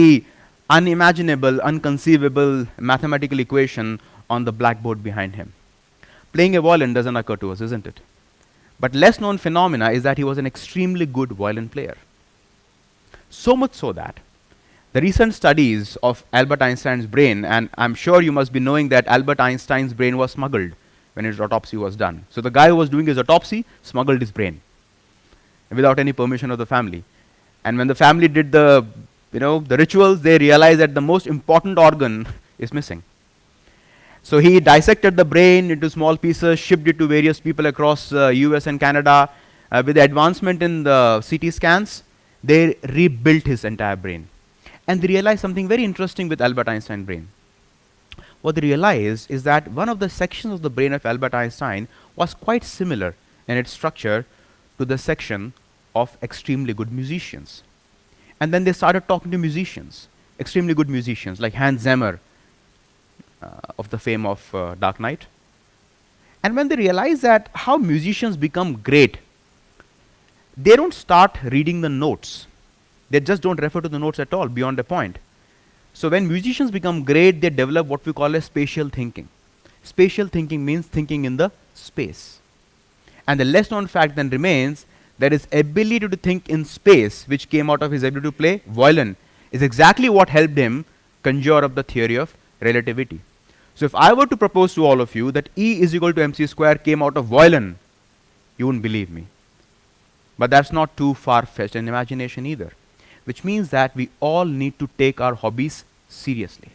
the unimaginable, unconceivable mathematical equation on the blackboard behind him. Playing a violin doesn't occur to us, isn't it? But less known phenomena is that he was an extremely good violin player. So much so that the recent studies of Albert Einstein's brain, and I'm sure you must be knowing that Albert Einstein's brain was smuggled when his autopsy was done. So the guy who was doing his autopsy smuggled his brain without any permission of the family. And when the family did the rituals, they realized that the most important organ is missing. So he dissected the brain into small pieces, shipped it to various people across US and Canada. With the advancement in the CT scans, they rebuilt his entire brain. And they realized something very interesting with Albert Einstein's brain. What they realized is that one of the sections of the brain of Albert Einstein was quite similar in its structure to the section of extremely good musicians. And then they started talking to musicians, extremely good musicians like Hans Zimmer, of the fame of Dark Knight. And when they realize that how musicians become great, they don't start reading the notes. They just don't refer to the notes at all beyond a point. So when musicians become great, they develop what we call as spatial thinking. Spatial thinking means thinking in the space. And the less known fact then remains that his ability to think in space, which came out of his ability to play violin, is exactly what helped him conjure up the theory of relativity. So if I were to propose to all of you that E is equal to mc square came out of violin, you wouldn't believe me. But that's not too far-fetched an imagination either, which means that we all need to take our hobbies seriously.